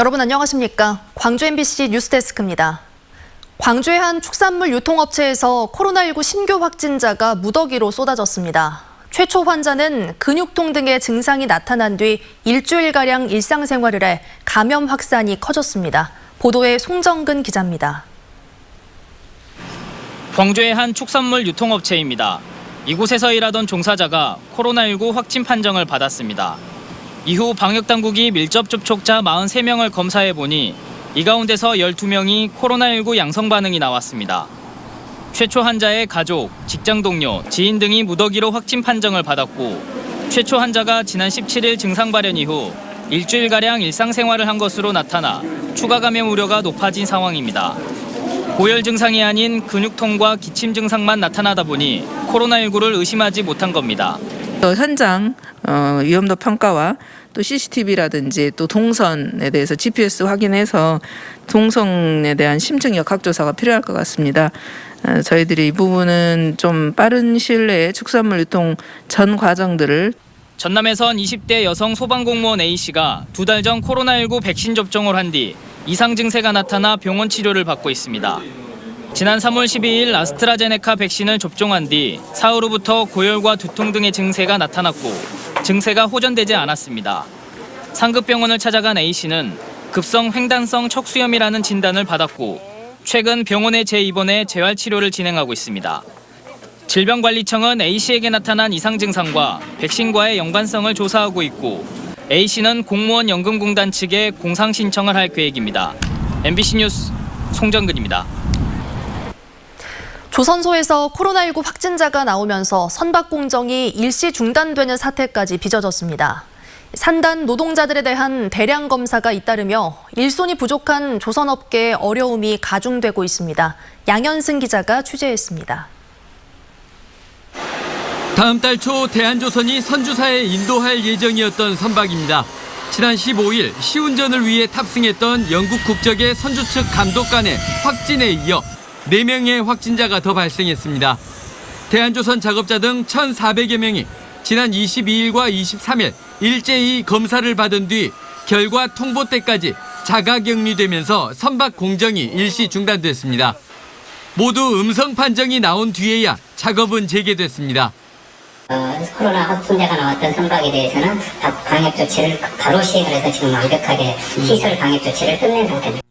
여러분 안녕하십니까? 광주 MBC 뉴스데스크입니다. 광주의 한 축산물 유통업체에서 코로나19 신규 확진자가 무더기로 쏟아졌습니다. 최초 환자는 근육통 등의 증상이 나타난 뒤 일주일가량 일상생활을 해 감염 확산이 커졌습니다. 보도에 송정근 기자입니다. 광주의 한 축산물 유통업체입니다. 이곳에서 일하던 종사자가 코로나19 확진 판정을 받았습니다. 이후 방역당국이 밀접 접촉자 43명을 검사해보니 이 가운데서 12명이 코로나19 양성 반응이 나왔습니다. 최초 환자의 가족, 직장 동료, 지인 등이 무더기로 확진 판정을 받았고 최초 환자가 지난 17일 증상 발현 이후 일주일가량 일상생활을 한 것으로 나타나 추가 감염 우려가 높아진 상황입니다. 고열 증상이 아닌 근육통과 기침 증상만 나타나다 보니 코로나19를 의심하지 못한 겁니다. 현장 위험도 평가와 또 CCTV라든지 또 동선에 대해서 GPS 확인해서 동선에 대한 심층 역학 조사가 필요할 것 같습니다. 저희들이 이 부분은 좀 빠른 시일 내에 축산물 유통 전 과정들을 전남에선 20대 여성 소방공무원 A씨가 2달 전 코로나19 백신 접종을 한 뒤 이상 증세가 나타나 병원 치료를 받고 있습니다. 지난 3월 12일 아스트라제네카 백신을 접종한 뒤 사흘 후부터 고열과 두통 등의 증세가 나타났고 증세가 호전되지 않았습니다. 상급병원을 찾아간 A씨는 급성 횡단성 척수염이라는 진단을 받았고 최근 병원에 재입원해 재활치료를 진행하고 있습니다. 질병관리청은 A씨에게 나타난 이상 증상과 백신과의 연관성을 조사하고 있고 A씨는 공무원 연금공단 측에 공상 신청을 할 계획입니다. MBC 뉴스 송정근입니다. 조선소에서 코로나19 확진자가 나오면서 선박 공정이 일시 중단되는 사태까지 빚어졌습니다. 산단 노동자들에 대한 대량 검사가 잇따르며 일손이 부족한 조선업계의 어려움이 가중되고 있습니다. 양현승 기자가 취재했습니다. 다음 달 초 대한조선이 선주사에 인도할 예정이었던 선박입니다. 지난 15일 시운전을 위해 탑승했던 영국 국적의 선주 측 감독관의 확진에 이어 4명의 확진자가 더 발생했습니다. 대한조선 작업자 등 1,400여 명이 지난 22일과 23일 일제히 검사를 받은 뒤 결과 통보 때까지 자가격리되면서 선박 공정이 일시 중단됐습니다. 모두 음성 판정이 나온 뒤에야 작업은 재개됐습니다. 코로나 확진자가 나왔던 선박에 대해서는 방역 조치를 바로 시행을 해서 지금 완벽하게 시설 방역 조치를 끝낸 상태입니다.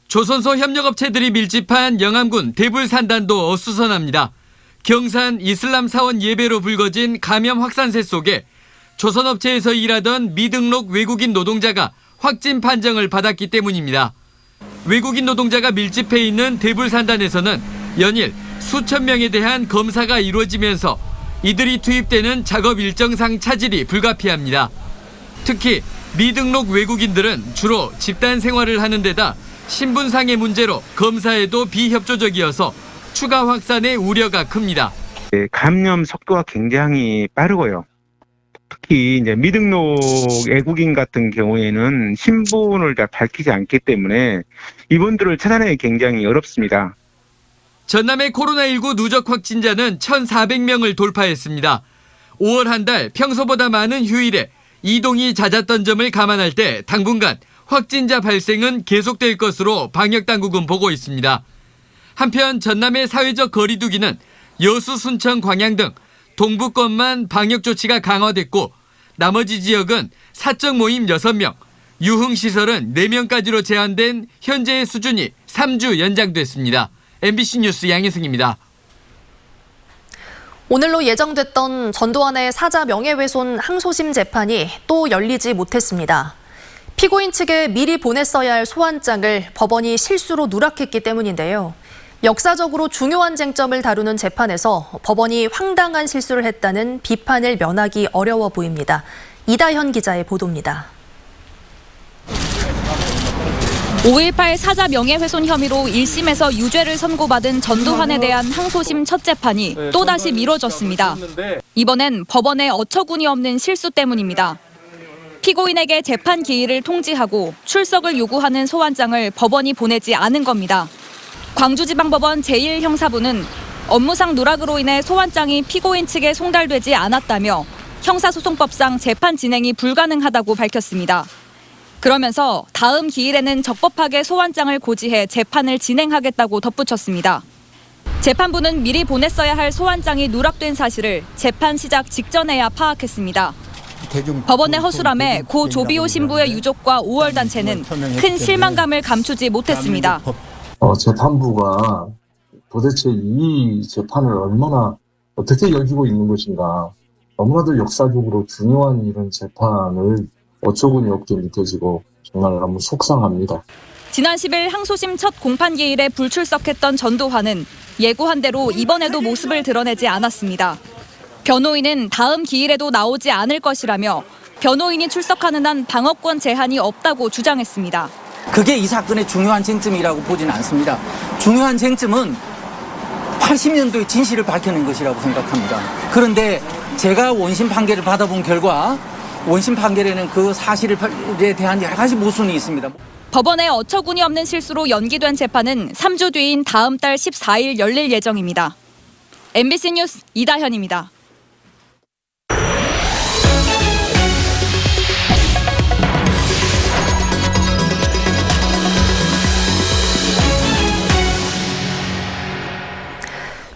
조선소 협력업체들이 밀집한 영암군 대불산단도 어수선합니다. 경산 이슬람 사원 예배로 불거진 감염 확산세 속에 조선업체에서 일하던 미등록 외국인 노동자가 확진 판정을 받았기 때문입니다. 외국인 노동자가 밀집해 있는 대불산단에서는 연일 수천 명에 대한 검사가 이루어지면서 이들이 투입되는 작업 일정상 차질이 불가피합니다. 특히 미등록 외국인들은 주로 집단 생활을 하는 데다 신분상의 문제로 검사에도 비협조적이어서 추가 확산의 우려가 큽니다. 감염 속도가 굉장히 빠르고요. 특히 이제 미등록 외국인 같은 경우에는 신분을 다 밝히지 않기 때문에 이분들을 찾아내기 굉장히 어렵습니다. 전남의 코로나19 누적 확진자는 1,400명을 돌파했습니다. 5월 한 달 평소보다 많은 휴일에 이동이 잦았던 점을 감안할 때 당분간 확진자 발생은 계속될 것으로 방역당국은 보고 있습니다. 한편 전남의 사회적 거리두기는 여수, 순천, 광양 등 동부권만 방역 조치가 강화됐고 나머지 지역은 사적 모임 6명, 유흥시설은 4명까지로 제한된 현재의 수준이 3주 연장됐습니다. MBC 뉴스 양혜승입니다. 오늘로 예정됐던 전두환의 사자 명예훼손 항소심 재판이 또 열리지 못했습니다. 피고인 측에 미리 보냈어야 할 소환장을 법원이 실수로 누락했기 때문인데요. 역사적으로 중요한 쟁점을 다루는 재판에서 법원이 황당한 실수를 했다는 비판을 면하기 어려워 보입니다. 이다현 기자의 보도입니다. 5.18 사자 명예훼손 혐의로 1심에서 유죄를 선고받은 전두환에 대한 항소심 첫 재판이 또다시 미뤄졌습니다. 이번엔 법원의 어처구니 없는 실수 때문입니다. 피고인에게 재판 기일을 통지하고 출석을 요구하는 소환장을 법원이 보내지 않은 겁니다. 광주지방법원 제1형사부는 업무상 누락으로 인해 소환장이 피고인 측에 송달되지 않았다며 형사소송법상 재판 진행이 불가능하다고 밝혔습니다. 그러면서 다음 기일에는 적법하게 소환장을 고지해 재판을 진행하겠다고 덧붙였습니다. 재판부는 미리 보냈어야 할 소환장이 누락된 사실을 재판 시작 직전에야 파악했습니다. 법원의 허술함에 고 조비오 신부의 유족과 5월 단체는 큰 실망감을 감추지 못했습니다. 재판부가 도대체 이 재판을 어떻게 여기고 있는 것인가. 너무나도 역사적으로 중요한 이런 재판을 어처구니 없게 느껴지고 정말 너무 속상합니다. 지난 10일 항소심 첫 공판기일에 불출석했던 전두환은 예고한 대로 이번에도 모습을 드러내지 않았습니다. 변호인은 다음 기일에도 나오지 않을 것이라며 변호인이 출석하는 한 방어권 제한이 없다고 주장했습니다. 그게 이 사건의 중요한 쟁점이라고 보지는 않습니다. 중요한 쟁점은 80년도의 진실을 밝혀낸 것이라고 생각합니다. 그런데 제가 원심 판결을 받아본 결과 원심 판결에는 그 사실에 대한 여러 가지 모순이 있습니다. 법원의 어처구니 없는 실수로 연기된 재판은 3주 뒤인 다음 달 14일 열릴 예정입니다. MBC 뉴스 이다현입니다.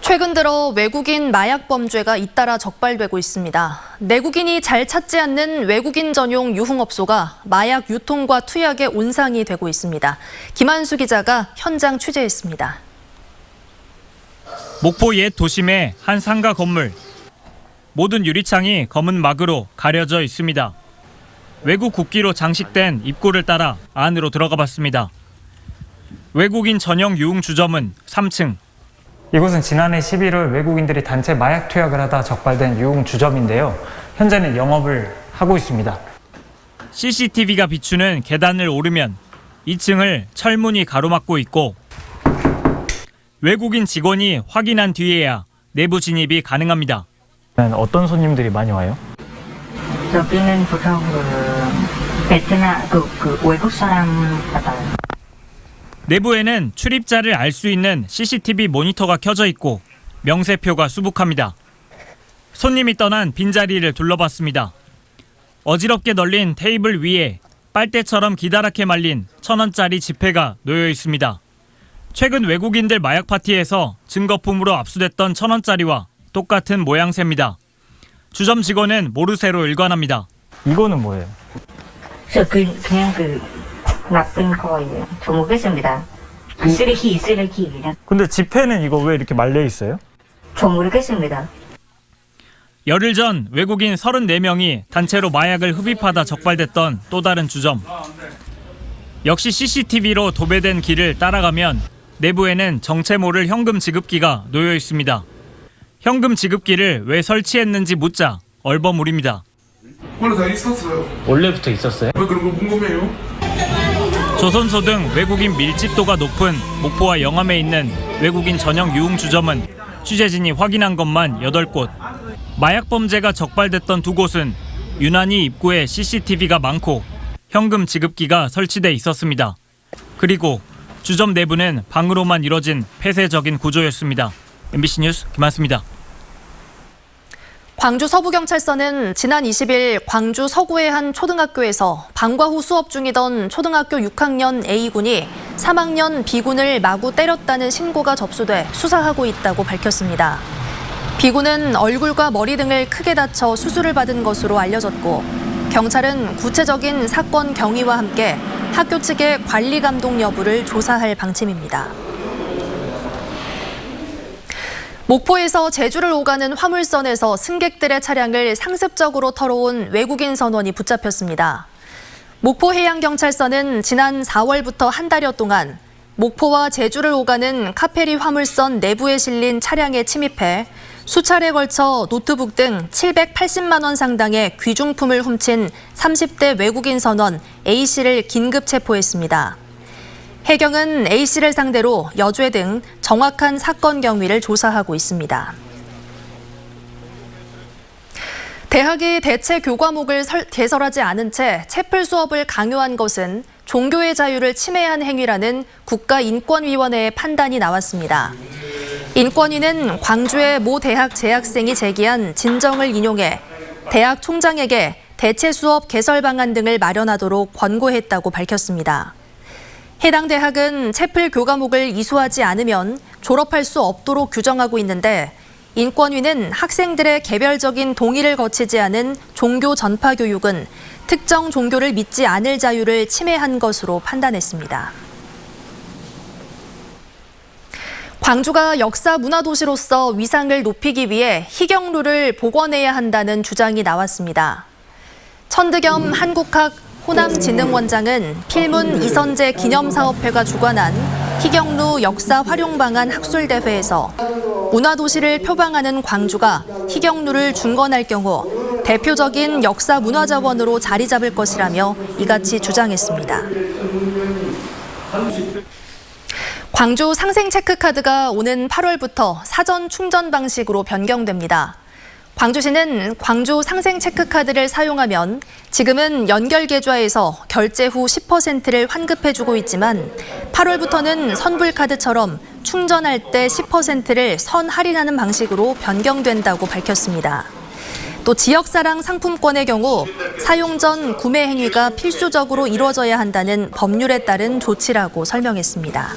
최근 들어 외국인 마약 범죄가 잇따라 적발되고 있습니다. 내국인이 잘 찾지 않는 외국인 전용 유흥업소가 마약 유통과 투약의 온상이 되고 있습니다. 김한수 기자가 현장 취재했습니다. 목포 옛 도심의 한 상가 건물. 모든 유리창이 검은 막으로 가려져 있습니다. 외국 국기로 장식된 입구를 따라 안으로 들어가 봤습니다. 외국인 전용 유흥주점은 3층. 이곳은 지난해 11월 외국인들이 단체 마약 투약을 하다 적발된 유흥주점인데요. 현재는 영업을 하고 있습니다. CCTV가 비추는 계단을 오르면 2층을 철문이 가로막고 있고 외국인 직원이 확인한 뒤에야 내부 진입이 가능합니다. 어떤 손님들이 많이 와요? 여기는 보통 베트남 외국 사람 받아요. 내부에는 출입자를 알 수 있는 CCTV 모니터가 켜져 있고 명세표가 수북합니다. 손님이 떠난 빈자리를 둘러봤습니다. 어지럽게 널린 테이블 위에 빨대처럼 기다랗게 말린 1,000원짜리 지폐가 놓여 있습니다. 최근 외국인들 마약 파티에서 증거품으로 압수됐던 1,000원짜리와 똑같은 모양새입니다. 주점 직원은 모르쇠로 일관합니다. 이거는 뭐예요? 그냥 나쁜 거예요. 저 모르겠습니다. 쓰레기. 근데 지폐는 이거 왜 이렇게 말려 있어요? 저 모르겠습니다. 열흘 전 외국인 34명이 단체로 마약을 흡입하다 적발됐던 또 다른 주점. 역시 CCTV로 도배된 길을 따라가면 내부에는 정체 모를 현금 지급기가 놓여 있습니다. 현금 지급기를 왜 설치했는지 묻자 얼버무립니다. 원래 다 있었어요. 원래부터 있었어요? 왜 그런 거 궁금해요? 조선소 등 외국인 밀집도가 높은 목포와 영암에 있는 외국인 전용 유흥주점은 취재진이 확인한 것만 8곳. 마약 범죄가 적발됐던 2곳은 유난히 입구에 CCTV가 많고 현금 지급기가 설치돼 있었습니다. 그리고 주점 내부는 방으로만 이뤄진 폐쇄적인 구조였습니다. MBC 뉴스 김한수입니다. 광주 서부경찰서는 지난 20일 광주 서구의 한 초등학교에서 방과 후 수업 중이던 초등학교 6학년 A군이 3학년 B군을 마구 때렸다는 신고가 접수돼 수사하고 있다고 밝혔습니다. B군은 얼굴과 머리 등을 크게 다쳐 수술을 받은 것으로 알려졌고 경찰은 구체적인 사건 경위와 함께 학교 측의 관리 감독 여부를 조사할 방침입니다. 목포에서 제주를 오가는 화물선에서 승객들의 차량을 상습적으로 털어온 외국인 선원이 붙잡혔습니다. 목포해양경찰서는 지난 4월부터 한 달여 동안 목포와 제주를 오가는 카페리 화물선 내부에 실린 차량에 침입해 수차례 걸쳐 노트북 등 780만 원 상당의 귀중품을 훔친 30대 외국인 선원 A씨를 긴급 체포했습니다. 해경은 A씨를 상대로 여죄 등 정확한 사건 경위를 조사하고 있습니다. 대학이 대체 교과목을 개설하지 않은 채 채플 수업을 강요한 것은 종교의 자유를 침해한 행위라는 국가인권위원회의 판단이 나왔습니다. 인권위는 광주의 모 대학 재학생이 제기한 진정을 인용해 대학 총장에게 대체 수업 개설 방안 등을 마련하도록 권고했다고 밝혔습니다. 해당 대학은 채플 교과목을 이수하지 않으면 졸업할 수 없도록 규정하고 있는데 인권위는 학생들의 개별적인 동의를 거치지 않은 종교 전파 교육은 특정 종교를 믿지 않을 자유를 침해한 것으로 판단했습니다. 광주가 역사 문화도시로서 위상을 높이기 위해 희경루를 복원해야 한다는 주장이 나왔습니다. 천득염 한국학 호남진흥원장은 필문 이선재 기념사업회가 주관한 희경루 역사 활용 방안 학술대회에서 문화도시를 표방하는 광주가 희경루를 중건할 경우 대표적인 역사 문화자원으로 자리 잡을 것이라며 이같이 주장했습니다. 광주 상생 체크카드가 오는 8월부터 사전 충전 방식으로 변경됩니다. 광주시는 광주 상생 체크카드를 사용하면 지금은 연결 계좌에서 결제 후 10%를 환급해주고 있지만 8월부터는 선불카드처럼 충전할 때 10%를 선 할인하는 방식으로 변경된다고 밝혔습니다. 또 지역사랑 상품권의 경우 사용 전 구매 행위가 필수적으로 이루어져야 한다는 법률에 따른 조치라고 설명했습니다.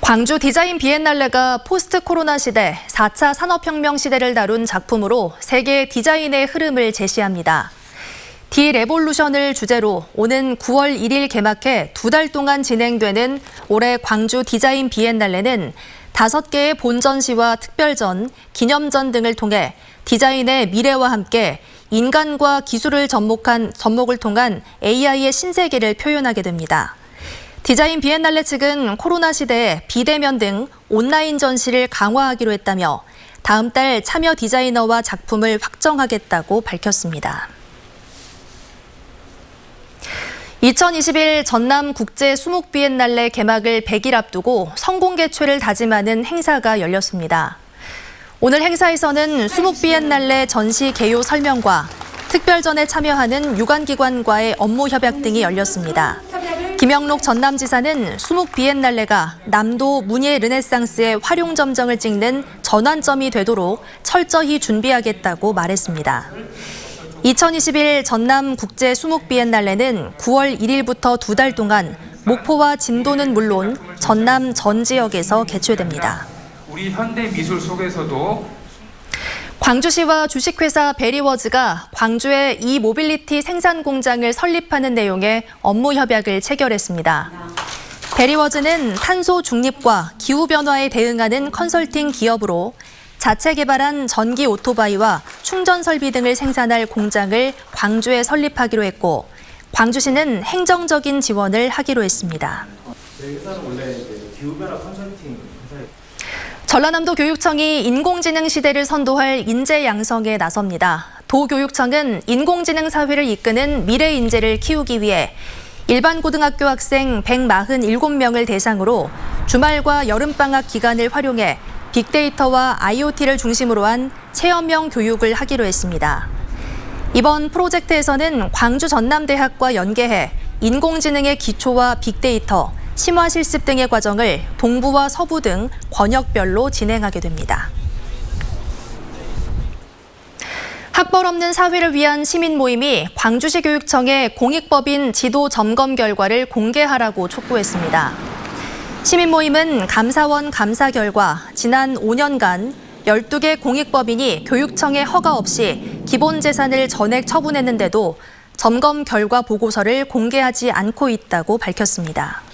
광주 디자인 비엔날레가 포스트 코로나 시대 4차 산업혁명 시대를 다룬 작품으로 세계 디자인의 흐름을 제시합니다. 디레볼루션을 주제로 오는 9월 1일 개막해 2달 동안 진행되는 올해 광주 디자인 비엔날레는 5개의 본전시와 특별전, 기념전 등을 통해 디자인의 미래와 함께 인간과 기술을 접목을 통한 AI의 신세계를 표현하게 됩니다. 디자인 비엔날레 측은 코로나 시대에 비대면 등 온라인 전시를 강화하기로 했다며 다음 달 참여 디자이너와 작품을 확정하겠다고 밝혔습니다. 2021 전남 국제 수목 비엔날레 개막을 100일 앞두고 성공 개최를 다짐하는 행사가 열렸습니다. 오늘 행사에서는 수목 비엔날레 전시 개요 설명과 특별전에 참여하는 유관기관과의 업무 협약 등이 열렸습니다. 김영록 전남지사는 수목 비엔날레가 남도 문예 르네상스의 활용점정을 찍는 전환점이 되도록 철저히 준비하겠다고 말했습니다. 2021 전남 국제 수목 비엔날레는 9월 1일부터 2달 동안 목포와 진도는 물론 전남 전 지역에서 개최됩니다. 우리 현대 미술 속에서도 광주시와 주식회사 베리워즈가 광주에 이모빌리티 생산 공장을 설립하는 내용의 업무 협약을 체결했습니다. 베리워즈는 탄소 중립과 기후변화에 대응하는 컨설팅 기업으로 자체 개발한 전기 오토바이와 충전 설비 등을 생산할 공장을 광주에 설립하기로 했고 광주시는 행정적인 지원을 하기로 했습니다. 전라남도 교육청이 인공지능 시대를 선도할 인재 양성에 나섭니다. 도교육청은 인공지능 사회를 이끄는 미래 인재를 키우기 위해 일반 고등학교 학생 147명을 대상으로 주말과 여름방학 기간을 활용해 빅데이터와 IoT를 중심으로 한 체험형 교육을 하기로 했습니다. 이번 프로젝트에서는 광주 전남대학과 연계해 인공지능의 기초와 빅데이터, 심화 실습 등의 과정을 동부와 서부 등 권역별로 진행하게 됩니다. 학벌 없는 사회를 위한 시민 모임이 광주시 교육청에 공익법인 지도 점검 결과를 공개하라고 촉구했습니다. 시민 모임은 감사원 감사 결과 지난 5년간 12개 공익법인이 교육청에 허가 없이 기본 재산을 전액 처분했는데도 점검 결과 보고서를 공개하지 않고 있다고 밝혔습니다.